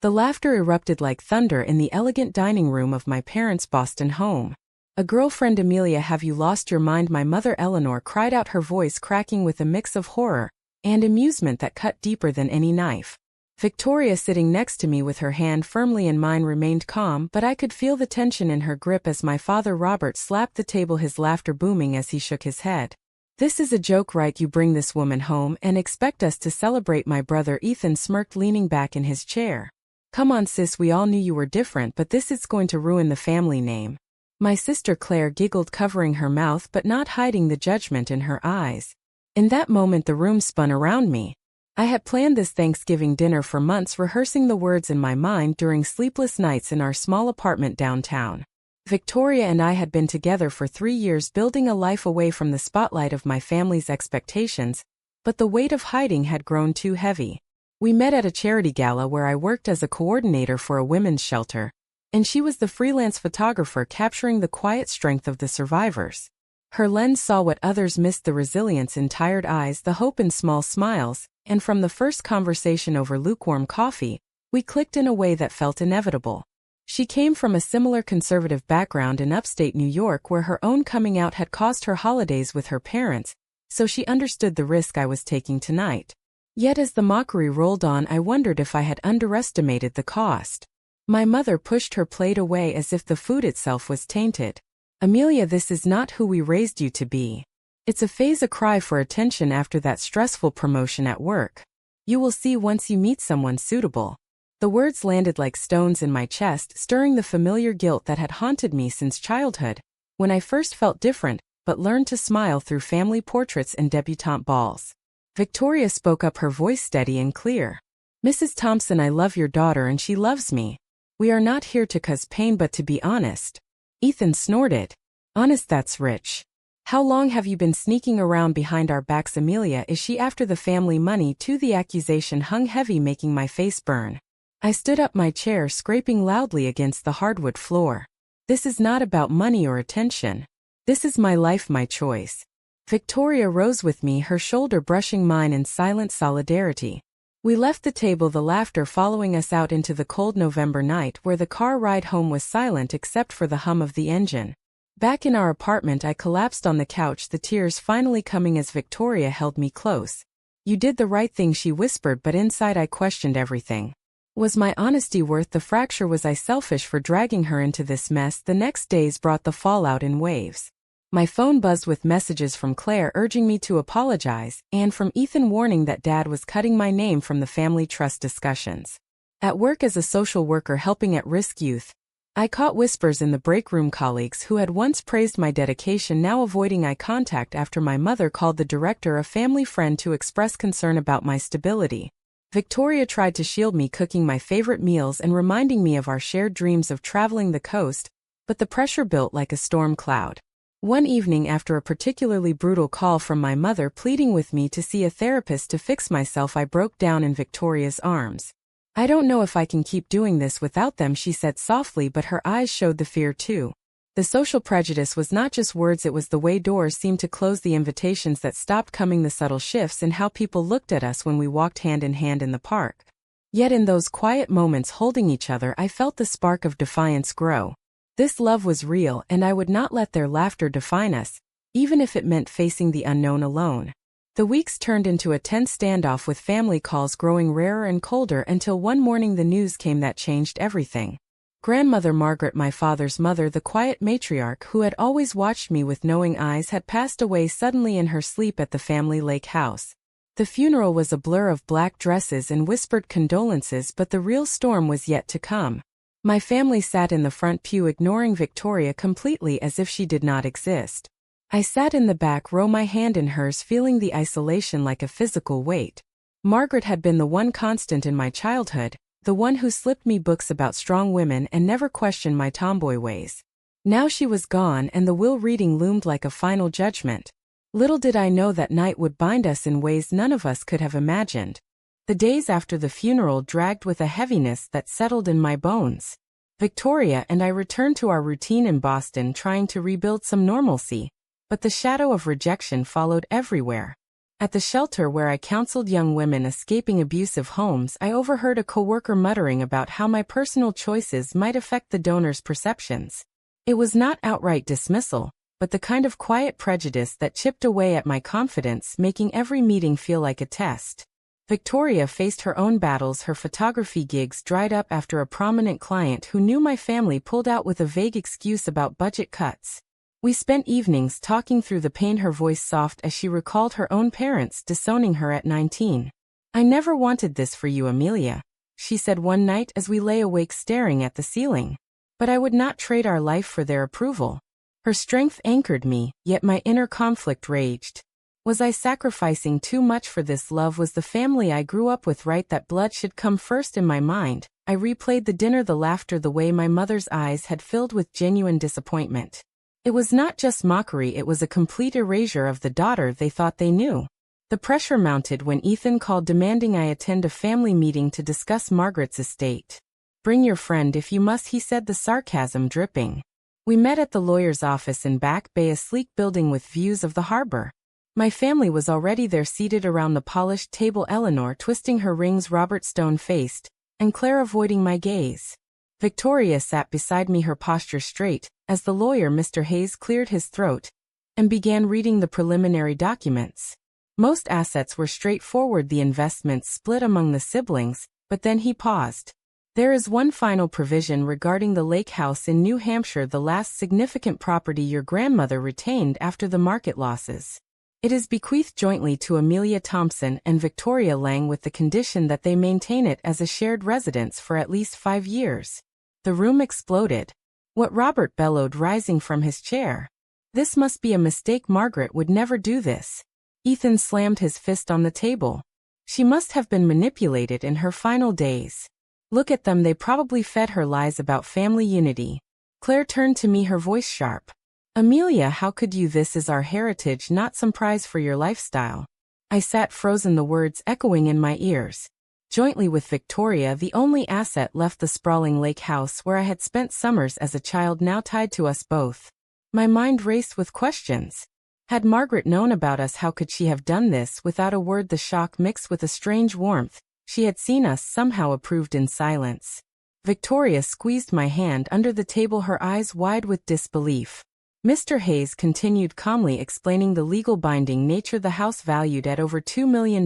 The laughter erupted like thunder in the elegant dining room of my parents' Boston home. "A girlfriend, Amelia, have you lost your mind?" my mother Eleanor cried out, her voice cracking with a mix of horror and amusement that cut deeper than any knife. Victoria, sitting next to me with her hand firmly in mine, remained calm, but I could feel the tension in her grip as my father Robert slapped the table, his laughter booming as he shook his head. "This is a joke, right? You bring this woman home and expect us to celebrate?" My brother Ethan smirked, leaning back in his chair. "Come on, sis, we all knew you were different, but this is going to ruin the family name." My sister Claire giggled, covering her mouth but not hiding the judgment in her eyes. In that moment the room spun around me. I had planned this Thanksgiving dinner for months, rehearsing the words in my mind during sleepless nights in our small apartment downtown. Victoria and I had been together for 3 years, building a life away from the spotlight of my family's expectations, but the weight of hiding had grown too heavy. We met at a charity gala where I worked as a coordinator for a women's shelter, and she was the freelance photographer capturing the quiet strength of the survivors. Her lens saw what others missed: the resilience in tired eyes, the hope in small smiles, and from the first conversation over lukewarm coffee, we clicked in a way that felt inevitable. She came from a similar conservative background in upstate New York, where her own coming out had cost her holidays with her parents, so she understood the risk I was taking tonight. Yet as the mockery rolled on, I wondered if I had underestimated the cost. My mother pushed her plate away as if the food itself was tainted. "Amelia, this is not who we raised you to be. It's a phase," a cry for attention after that stressful promotion at work. "You will see once you meet someone suitable." The words landed like stones in my chest, stirring the familiar guilt that had haunted me since childhood, when I first felt different, but learned to smile through family portraits and debutante balls. Victoria spoke up, her voice steady and clear. "Mrs. Thompson, I love your daughter and she loves me. We are not here to cause pain but to be honest." Ethan snorted. "Honest, that's rich. How long have you been sneaking around behind our backs, Amelia? Is she after the family money too?" The accusation hung heavy, making my face burn. I stood up, my chair scraping loudly against the hardwood floor. "This is not about money or attention. This is my life, my choice." Victoria rose with me, her shoulder brushing mine in silent solidarity. We left the table, the laughter following us out into the cold November night, where the car ride home was silent except for the hum of the engine. Back in our apartment, I collapsed on the couch, the tears finally coming as Victoria held me close. "You did the right thing," she whispered, but inside I questioned everything. Was my honesty worth the fracture? Was I selfish for dragging her into this mess? The next days brought the fallout in waves. My phone buzzed with messages from Claire urging me to apologize, and from Ethan warning that Dad was cutting my name from the family trust discussions. At work, as a social worker helping at-risk youth, I caught whispers in the break room. Colleagues who had once praised my dedication now avoiding eye contact after my mother called the director a family friend to express concern about my stability. Victoria tried to shield me, cooking my favorite meals and reminding me of our shared dreams of traveling the coast, but the pressure built like a storm cloud. One evening, after a particularly brutal call from my mother pleading with me to see a therapist to fix myself, I broke down in Victoria's arms. "I don't know if I can keep doing this without them," she said softly, but her eyes showed the fear too. The social prejudice was not just words, it was the way doors seemed to close, the invitations that stopped coming, the subtle shifts in how people looked at us when we walked hand in hand in the park. Yet in those quiet moments holding each other, I felt the spark of defiance grow. This love was real, and I would not let their laughter define us, even if it meant facing the unknown alone. The weeks turned into a tense standoff, with family calls growing rarer and colder, until one morning the news came that changed everything. Grandmother Margaret, my father's mother, the quiet matriarch who had always watched me with knowing eyes, had passed away suddenly in her sleep at the family lake house. The funeral was a blur of black dresses and whispered condolences, but the real storm was yet to come. My family sat in the front pew, ignoring Victoria completely as if she did not exist. I sat in the back row, my hand in hers, feeling the isolation like a physical weight. Margaret had been the one constant in my childhood, the one who slipped me books about strong women and never questioned my tomboy ways. Now she was gone, and the will reading loomed like a final judgment. Little did I know that night would bind us in ways none of us could have imagined. The days after the funeral dragged with a heaviness that settled in my bones. Victoria and I returned to our routine in Boston, trying to rebuild some normalcy, but the shadow of rejection followed everywhere. At the shelter where I counseled young women escaping abusive homes, I overheard a coworker muttering about how my personal choices might affect the donor's perceptions. It was not outright dismissal, but the kind of quiet prejudice that chipped away at my confidence, making every meeting feel like a test. Victoria faced her own battles. Her photography gigs dried up after a prominent client who knew my family pulled out with a vague excuse about budget cuts. We spent evenings talking through the pain, her voice soft as she recalled her own parents disowning her at 19. "I never wanted this for you, Amelia," she said one night as we lay awake staring at the ceiling. "But I would not trade our life for their approval." Her strength anchored me, yet my inner conflict raged. Was I sacrificing too much for this love? Was the family I grew up with right that blood should come first? In my mind, I replayed the dinner, the laughter, the way my mother's eyes had filled with genuine disappointment. It was not just mockery, it was a complete erasure of the daughter they thought they knew. The pressure mounted when Ethan called demanding I attend a family meeting to discuss Margaret's estate. "Bring your friend if you must," he said, the sarcasm dripping. We met at the lawyer's office in Back Bay, a sleek building with views of the harbor. My family was already there, seated around the polished table, Eleanor twisting her rings, Robert stone-faced, and Claire avoiding my gaze. Victoria sat beside me, her posture straight, as the lawyer, Mr. Hayes, cleared his throat and began reading the preliminary documents. Most assets were straightforward, the investments split among the siblings, but then he paused. "There is one final provision regarding the lake house in New Hampshire, the last significant property your grandmother retained after the market losses. It is bequeathed jointly to Amelia Thompson and Victoria Lang with the condition that they maintain it as a shared residence for at least 5 years. The room exploded. "What?" Robert bellowed, rising from his chair. "This must be a mistake. Margaret would never do this." Ethan slammed his fist on the table. "She must have been manipulated in her final days. Look at them, they probably fed her lies about family unity." Claire turned to me, her voice sharp. "Amelia, how could you? This is our heritage, not some prize for your lifestyle." I sat frozen, the words echoing in my ears. Jointly with Victoria, the only asset left, the sprawling lake house where I had spent summers as a child, now tied to us both. My mind raced with questions. Had Margaret known about us? How could she have done this? Without a word, the shock mixed with a strange warmth. She had seen us, somehow approved in silence. Victoria squeezed my hand under the table, her eyes wide with disbelief. Mr. Hayes continued calmly, explaining the legal binding nature. "The house valued at over $2 million,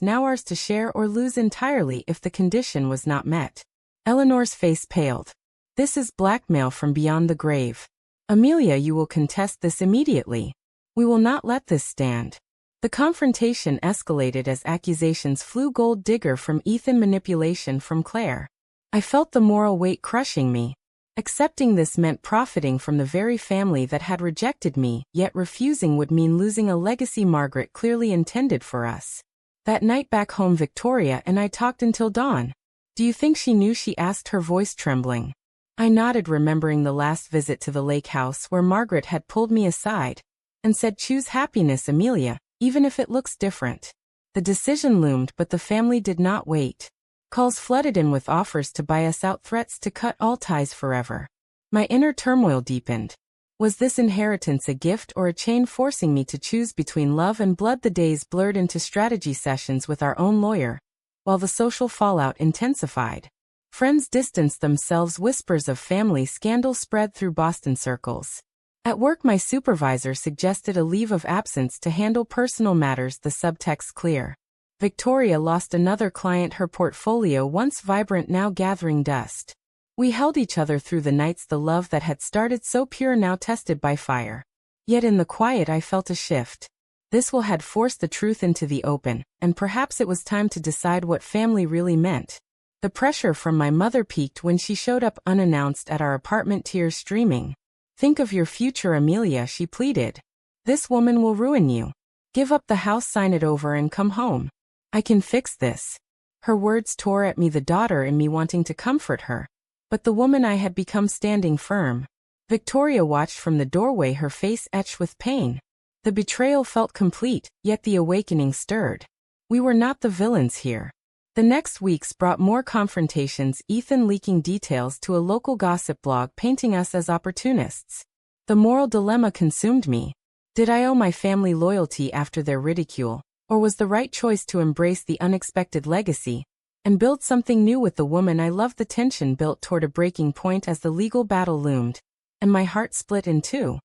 now ours to share or lose entirely if the condition was not met." Eleanor's face paled. "This is blackmail from beyond the grave. Amelia, you will contest this immediately. We will not let this stand." The confrontation escalated as accusations flew: gold digger from Ethan, manipulation from Claire. I felt the moral weight crushing me. Accepting this meant profiting from the very family that had rejected me, yet refusing would mean losing a legacy Margaret clearly intended for us. That night back home, Victoria and I talked until dawn. "Do you think she knew?" she asked, her voice trembling. I nodded, remembering the last visit to the lake house where Margaret had pulled me aside and said, "Choose happiness, Amelia, even if it looks different." The decision loomed, but the family did not wait. Calls flooded in with offers to buy us out, threats to cut all ties forever. My inner turmoil deepened. Was this inheritance a gift or a chain forcing me to choose between love and blood? The days blurred into strategy sessions with our own lawyer, while the social fallout intensified. Friends distanced themselves, whispers of family scandal spread through Boston circles. At work, my supervisor suggested a leave of absence to handle personal matters, the subtext clear. Victoria lost another client, her portfolio once vibrant now gathering dust. We held each other through the nights, the love that had started so pure now tested by fire. Yet in the quiet I felt a shift. This will had forced the truth into the open, and perhaps it was time to decide what family really meant. The pressure from my mother peaked when she showed up unannounced at our apartment, tears streaming. "Think of your future, Amelia," she pleaded. "This woman will ruin you. Give up the house, sign it over, and come home. I can fix this." Her words tore at me, the daughter in me wanting to comfort her, but the woman I had become standing firm. Victoria watched from the doorway, her face etched with pain. The betrayal felt complete, yet the awakening stirred. We were not the villains here. The next weeks brought more confrontations, Ethan leaking details to a local gossip blog, painting us as opportunists. The moral dilemma consumed me. Did I owe my family loyalty after their ridicule, Or was the right choice to embrace the unexpected legacy and build something new with the woman I loved? The tension built toward a breaking point as the legal battle loomed, and my heart split in two.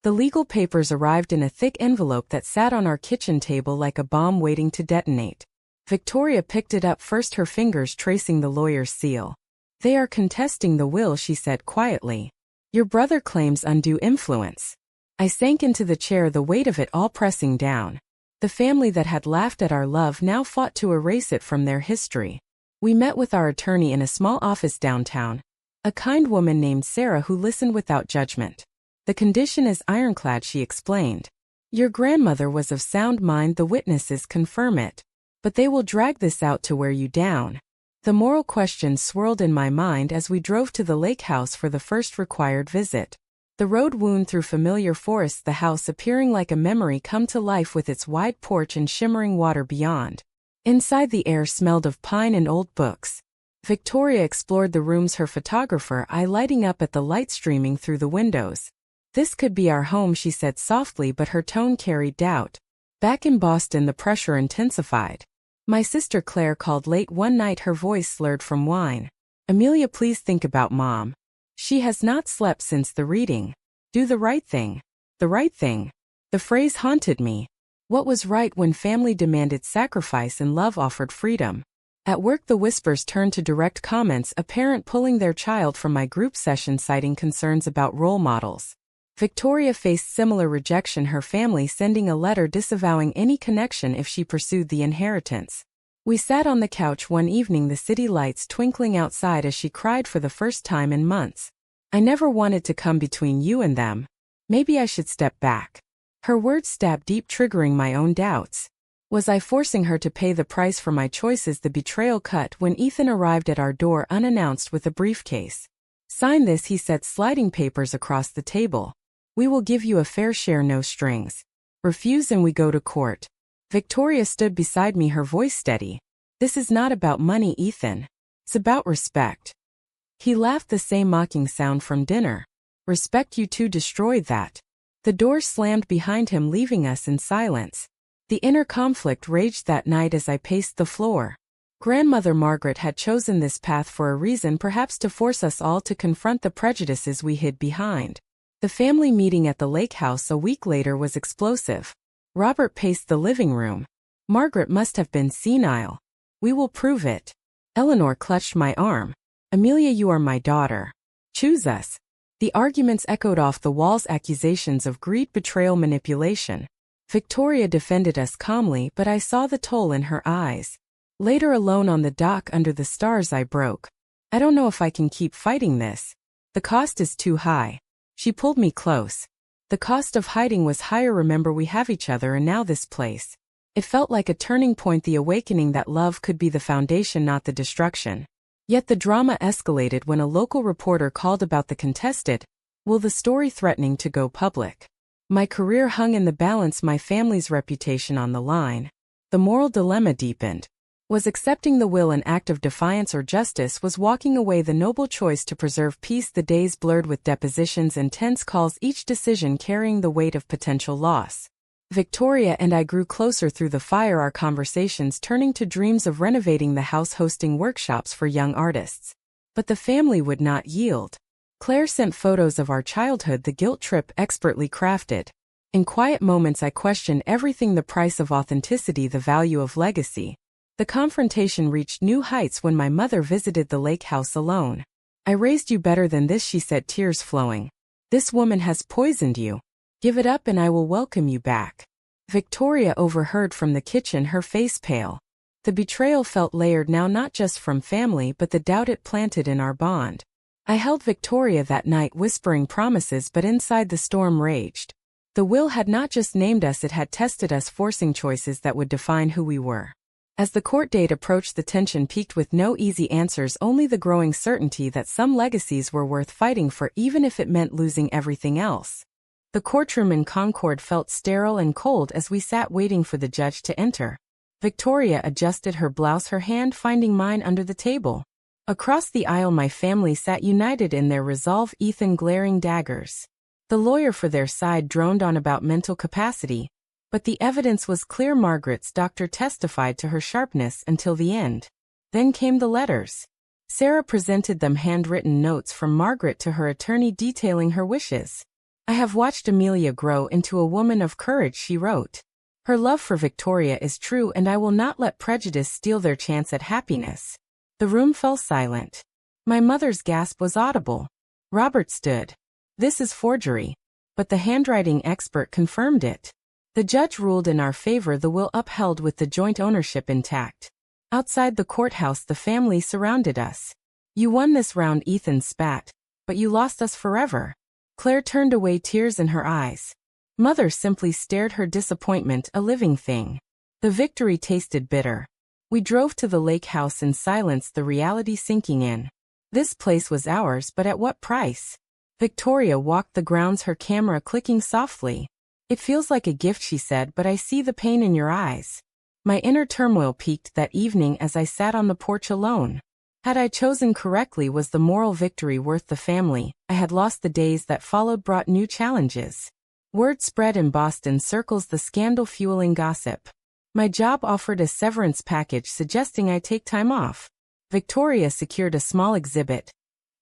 The legal papers arrived in a thick envelope that sat on our kitchen table like a bomb waiting to detonate. Victoria picked it up first, her fingers tracing the lawyer's seal. "They are contesting the will," she said quietly. "Your brother claims undue influence." I sank into the chair, the weight of it all pressing down. The family that had laughed at our love now fought to erase it from their history. We met with our attorney in a small office downtown, a kind woman named Sarah who listened without judgment. "The condition is ironclad," she explained. "Your grandmother was of sound mind, the witnesses confirm it. But they will drag this out to wear you down." The moral questions swirled in my mind as we drove to the lake house for the first required visit. The road wound through familiar forests, the house appearing like a memory come to life with its wide porch and shimmering water beyond. Inside, the air smelled of pine and old books. Victoria explored the rooms, her photographer eye lighting up at the light streaming through the windows. "This could be our home," she said softly, but her tone carried doubt. Back in Boston, the pressure intensified. My sister Claire called late one night, her voice slurred from wine. "Amelia, please think about Mom. She has not slept since the reading. Do the right thing." The right thing. The phrase haunted me. What was right when family demanded sacrifice and love offered freedom? At work, the whispers turned to direct comments, a parent pulling their child from my group session citing concerns about role models. Victoria faced similar rejection, her family sending a letter disavowing any connection if she pursued the inheritance. We sat on the couch one evening, the city lights twinkling outside, as she cried for the first time in months. "I never wanted to come between you and them. Maybe I should step back." Her words stabbed deep, triggering my own doubts. Was I forcing her to pay the price for my choices? The betrayal cut when Ethan arrived at our door unannounced with a briefcase. "Sign this," he said, sliding papers across the table. "We will give you a fair share, no strings. Refuse and we go to court." Victoria stood beside me, her voice steady. "This is not about money, Ethan. It's about respect." He laughed, the same mocking sound from dinner. "Respect? You two destroyed that." The door slammed behind him, leaving us in silence. The inner conflict raged that night as I paced the floor. Grandmother Margaret had chosen this path for a reason, perhaps to force us all to confront the prejudices we hid behind. The family meeting at the lake house a week later was explosive. Robert paced the living room. "Margaret must have been senile. We will prove it." Eleanor clutched my arm. "Amelia, you are my daughter. Choose us." The arguments echoed off the walls, accusations of greed, betrayal, manipulation. Victoria defended us calmly, but I saw the toll in her eyes. Later, alone on the dock under the stars, I broke. "I don't know if I can keep fighting this. The cost is too high." She pulled me close. "The cost of hiding was higher. Remember, we have each other and now this place." It felt like a turning point, the awakening that love could be the foundation, not the destruction. Yet the drama escalated when a local reporter called about the contested will, the story threatening to go public. My career hung in the balance, my family's reputation on the line. The moral dilemma deepened. Was accepting the will an act of defiance or justice? Was walking away the noble choice to preserve peace? The days blurred with depositions and tense calls, each decision carrying the weight of potential loss. Victoria and I grew closer through the fire, our conversations turning to dreams of renovating the house, hosting workshops for young artists. But the family would not yield. Claire sent photos of our childhood, the guilt trip expertly crafted. In quiet moments I questioned everything, the price of authenticity, the value of legacy. The confrontation reached new heights when my mother visited the lake house alone. "I raised you better than this," she said, tears flowing. "This woman has poisoned you. Give it up and I will welcome you back." Victoria overheard from the kitchen, her face pale. The betrayal felt layered now, not just from family but the doubt it planted in our bond. I held Victoria that night, whispering promises, but inside the storm raged. The will had not just named us, it had tested us, forcing choices that would define who we were. As the court date approached, the tension peaked with no easy answers, only the growing certainty that some legacies were worth fighting for, even if it meant losing everything else. The courtroom in Concord felt sterile and cold as we sat waiting for the judge to enter. Victoria adjusted her blouse, her hand finding mine under the table. Across the aisle, my family sat united in their resolve, Ethan glaring daggers. The lawyer for their side droned on about mental capacity, But the evidence was clear. Margaret's doctor testified to her sharpness until the end. Then came the letters. Sarah presented them, handwritten notes from Margaret to her attorney detailing her wishes. I have watched Amelia grow into a woman of courage, she wrote. Her love for Victoria is true, and I will not let prejudice steal their chance at happiness. The room fell silent. My mother's gasp was audible. Robert stood. This is forgery. But the handwriting expert confirmed it. The judge ruled in our favor, the will upheld with the joint ownership intact. Outside the courthouse, the family surrounded us. You won this round, Ethan spat. But you lost us forever. Claire turned away, tears in her eyes. Mother simply stared her disappointment, a living thing. The victory tasted bitter. We drove to the lake house in silence, the reality sinking in. This place was ours, but at what price? Victoria walked the grounds, her camera clicking softly. It feels like a gift, she said, but I see the pain in your eyes. My inner turmoil peaked that evening as I sat on the porch alone. Had I chosen correctly? Was the moral victory worth the family I had lost? The days that followed brought new challenges. Word spread in Boston circles, the scandal fueling gossip. My job offered a severance package suggesting I take time off. Victoria secured a small exhibit,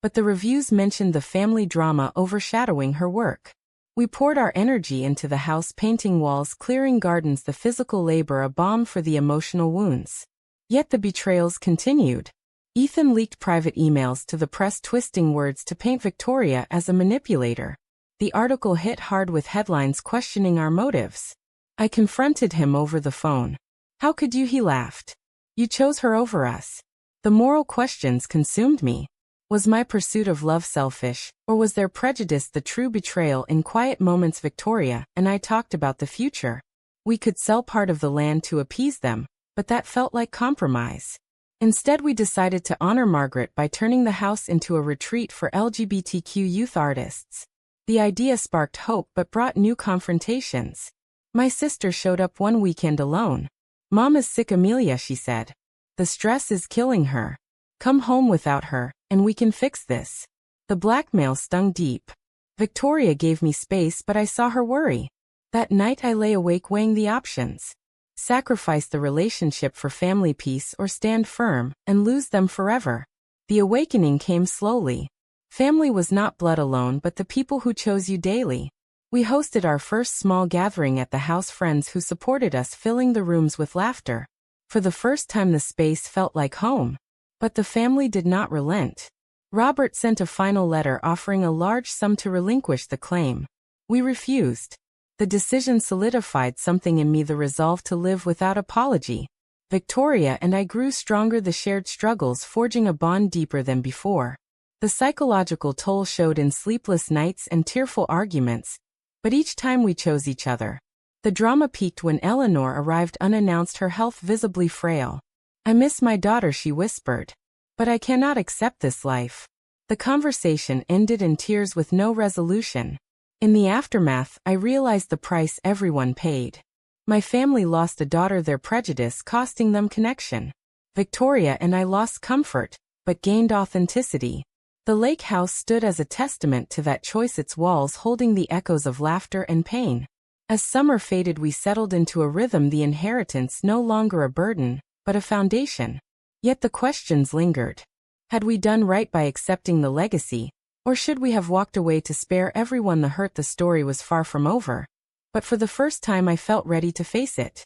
but the reviews mentioned the family drama overshadowing her work. We poured our energy into the house, painting walls, clearing gardens, the physical labor a balm for the emotional wounds. Yet the betrayals continued. Ethan leaked private emails to the press, twisting words to paint Victoria as a manipulator. The article hit hard with headlines questioning our motives. I confronted him over the phone. How could you? He laughed. You chose her over us. The moral questions consumed me. Was my pursuit of love selfish, or was there prejudice? The true betrayal. In quiet moments, Victoria and I talked about the future. We could sell part of the land to appease them, but that felt like compromise. Instead, we decided to honor Margaret by turning the house into a retreat for LGBTQ youth artists. The idea sparked hope but brought new confrontations. My sister showed up one weekend alone. Mom is sick, Amelia, she said. The stress is killing her. Come home without her, and we can fix this. The blackmail stung deep. Victoria gave me space, but I saw her worry. That night I lay awake weighing the options. Sacrifice the relationship for family peace, or stand firm and lose them forever. The awakening came slowly. Family was not blood alone, but the people who chose you daily. We hosted our first small gathering at the house, friends who supported us filling the rooms with laughter. For the first time the space felt like home. But the family did not relent. Robert sent a final letter offering a large sum to relinquish the claim. We refused. The decision solidified something in me, the resolve to live without apology. Victoria and I grew stronger, the shared struggles forging a bond deeper than before. The psychological toll showed in sleepless nights and tearful arguments, but each time we chose each other. The drama peaked when Eleanor arrived unannounced, her health visibly frail. I miss my daughter, she whispered. But I cannot accept this life. The conversation ended in tears with no resolution. In the aftermath, I realized the price everyone paid. My family lost a daughter, their prejudice costing them connection. Victoria and I lost comfort, but gained authenticity. The lake house stood as a testament to that choice, its walls holding the echoes of laughter and pain. As summer faded, we settled into a rhythm, the inheritance no longer a burden, but a foundation. Yet the questions lingered. Had we done right by accepting the legacy, or should we have walked away to spare everyone the hurt? The story was far from over, but for the first time I felt ready to face it.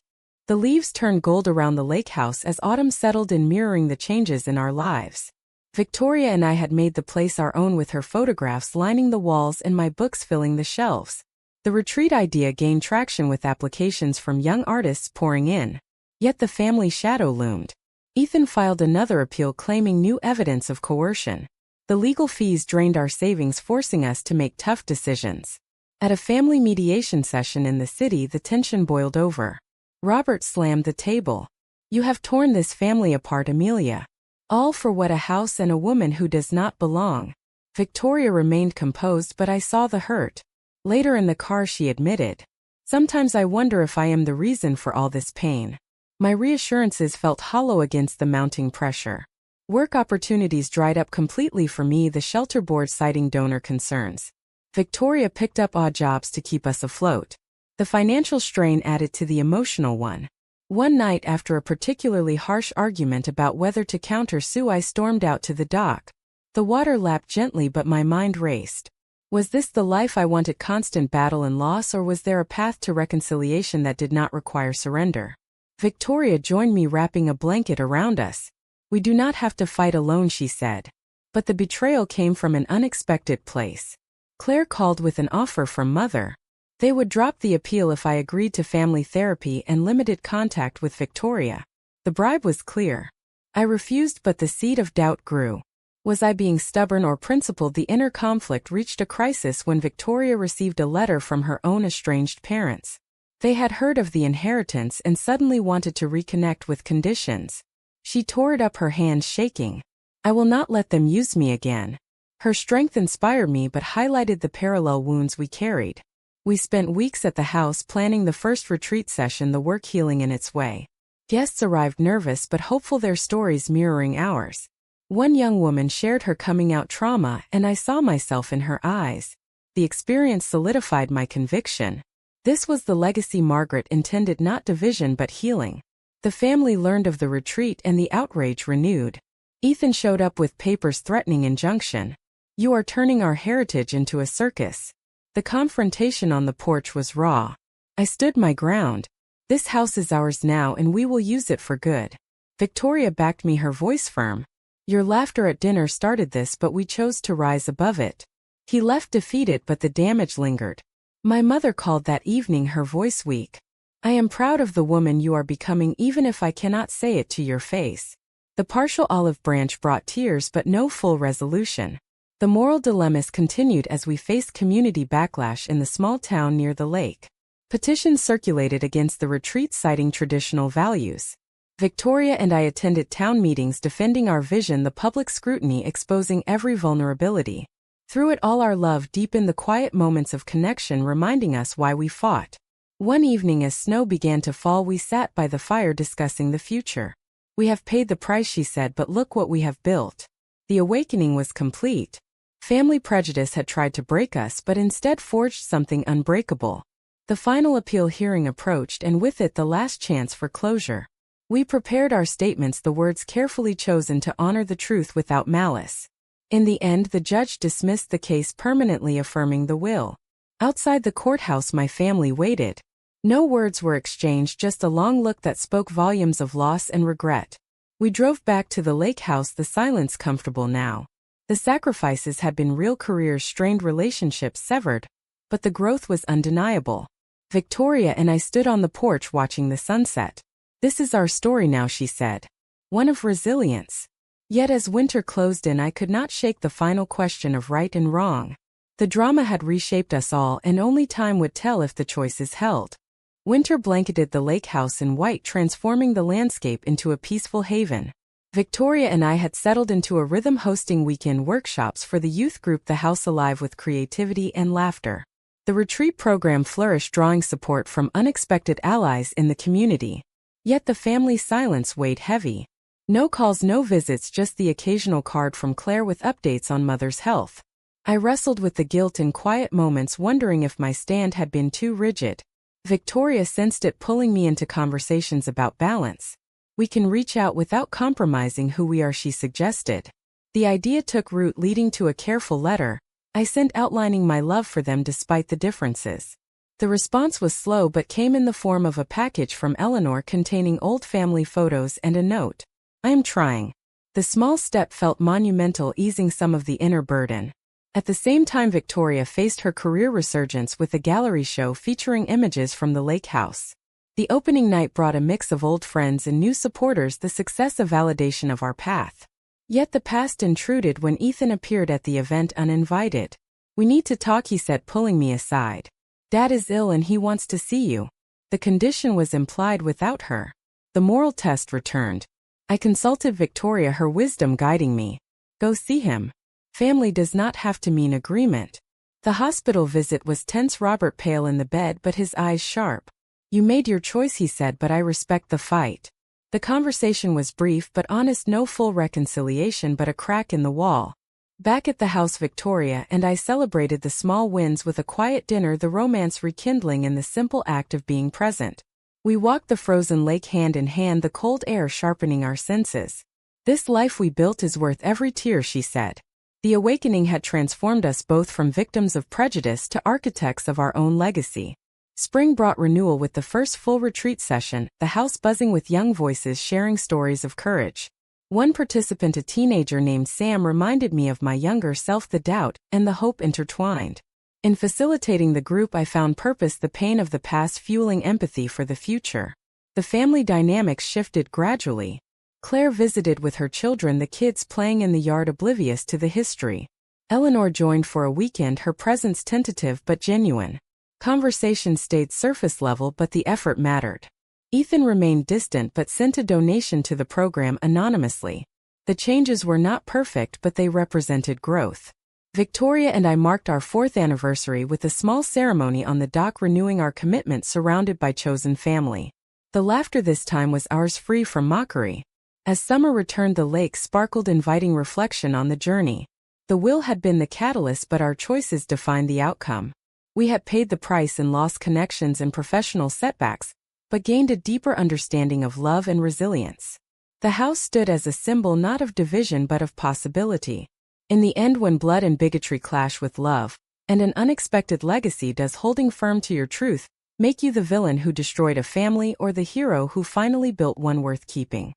The leaves turned gold around the lake house as autumn settled in, mirroring the changes in our lives. Victoria and I had made the place our own, with her photographs lining the walls and my books filling the shelves. The retreat idea gained traction with applications from young artists pouring in. Yet the family shadow loomed. Ethan filed another appeal claiming new evidence of coercion. The legal fees drained our savings, forcing us to make tough decisions. At a family mediation session in the city, the tension boiled over. Robert slammed the table. You have torn this family apart, Amelia. All for what? A house and a woman who does not belong. Victoria remained composed, but I saw the hurt. Later in the car, she admitted, sometimes I wonder if I am the reason for all this pain. My reassurances felt hollow against the mounting pressure. Work opportunities dried up completely for me, the shelter board citing donor concerns. Victoria picked up odd jobs to keep us afloat. The financial strain added to the emotional one. One night after a particularly harsh argument about whether to counter-sue, I stormed out to the dock. The water lapped gently but my mind raced. Was this the life I wanted, constant battle and loss, or was there a path to reconciliation that did not require surrender? Victoria joined me, wrapping a blanket around us. "We do not have to fight alone," she said. But the betrayal came from an unexpected place. Claire called with an offer from Mother. They would drop the appeal if I agreed to family therapy and limited contact with Victoria. The bribe was clear. I refused, but the seed of doubt grew. Was I being stubborn or principled? The inner conflict reached a crisis when Victoria received a letter from her own estranged parents. They had heard of the inheritance and suddenly wanted to reconnect with conditions. She tore it up, her hands shaking. "I will not let them use me again." Her strength inspired me but highlighted the parallel wounds we carried. We spent weeks at the house planning the first retreat session, the work healing in its way. Guests arrived nervous but hopeful, their stories mirroring ours. One young woman shared her coming out trauma, and I saw myself in her eyes. The experience solidified my conviction. This was the legacy Margaret intended, not division but healing. The family learned of the retreat and the outrage renewed. Ethan showed up with papers threatening injunction. "You are turning our heritage into a circus." The confrontation on the porch was raw. I stood my ground. "This house is ours now and we will use it for good." Victoria backed me, her voice firm. "Your laughter at dinner started this, but we chose to rise above it." He left defeated, but the damage lingered. My mother called that evening, her voice weak. "I am proud of the woman you are becoming, even if I cannot say it to your face." The partial olive branch brought tears but no full resolution. The moral dilemmas continued as we faced community backlash in the small town near the lake. Petitions circulated against the retreat, citing traditional values. Victoria and I attended town meetings defending our vision, the public scrutiny exposing every vulnerability. Through it all, our love deepened, the quiet moments of connection reminding us why we fought. One evening as snow began to fall, we sat by the fire discussing the future. "We have paid the price," she said, "but look what we have built." The awakening was complete. Family prejudice had tried to break us but instead forged something unbreakable. The final appeal hearing approached, and with it the last chance for closure. We prepared our statements, the words carefully chosen to honor the truth without malice. In the end, the judge dismissed the case, permanently affirming the will. Outside the courthouse, my family waited. No words were exchanged, just a long look that spoke volumes of loss and regret. We drove back to the lake house, the silence comfortable now. The sacrifices had been real, careers strained, relationships severed, but the growth was undeniable. Victoria and I stood on the porch watching the sunset. "This is our story now," she said. "One of resilience." Yet as winter closed in, I could not shake the final question of right and wrong. The drama had reshaped us all, and only time would tell if the choices held. Winter blanketed the lake house in white, transforming the landscape into a peaceful haven. Victoria and I had settled into a rhythm, hosting weekend workshops for the youth group, the house alive with creativity and laughter. The retreat program flourished, drawing support from unexpected allies in the community. Yet the family silence weighed heavy. No calls, no visits, just the occasional card from Claire with updates on Mother's health. I wrestled with the guilt in quiet moments, wondering if my stand had been too rigid. Victoria sensed it, pulling me into conversations about balance. "We can reach out without compromising who we are," she suggested. The idea took root, leading to a careful letter I sent outlining my love for them despite the differences. The response was slow but came in the form of a package from Eleanor containing old family photos and a note. "I am trying." The small step felt monumental, easing some of the inner burden. At the same time, Victoria faced her career resurgence with a gallery show featuring images from the lake house. The opening night brought a mix of old friends and new supporters, the success a validation of our path. Yet the past intruded when Ethan appeared at the event uninvited. "We need to talk," he said, pulling me aside. "Dad is ill and he wants to see you." The condition was implied without her. The moral test returned. I consulted Victoria, her wisdom guiding me. "Go see him. Family does not have to mean agreement." The hospital visit was tense, Robert pale in the bed but his eyes sharp. "You made your choice," he said, "but I respect the fight." The conversation was brief but honest, no full reconciliation but a crack in the wall. Back at the house, Victoria and I celebrated the small wins with a quiet dinner, the romance rekindling in the simple act of being present. We walked the frozen lake hand in hand, the cold air sharpening our senses. "This life we built is worth every tear," she said. The awakening had transformed us both from victims of prejudice to architects of our own legacy. Spring brought renewal with the first full retreat session, the house buzzing with young voices sharing stories of courage. One participant, a teenager named Sam, reminded me of my younger self, the doubt and the hope intertwined. In facilitating the group, I found purpose, the pain of the past fueling empathy for the future. The family dynamics shifted gradually. Claire visited with her children, the kids playing in the yard oblivious to the history. Eleanor joined for a weekend, her presence tentative but genuine. Conversation stayed surface level, but the effort mattered. Ethan remained distant but sent a donation to the program anonymously. The changes were not perfect, but they represented growth. Victoria and I marked our 4th anniversary with a small ceremony on the dock, renewing our commitment surrounded by chosen family. The laughter this time was ours, free from mockery. As summer returned, the lake sparkled, inviting reflection on the journey. The will had been the catalyst, but our choices defined the outcome. We had paid the price and lost connections and professional setbacks, but gained a deeper understanding of love and resilience. The house stood as a symbol not of division but of possibility. In the end, when blood and bigotry clash with love, and an unexpected legacy, does holding firm to your truth make you the villain who destroyed a family or the hero who finally built one worth keeping?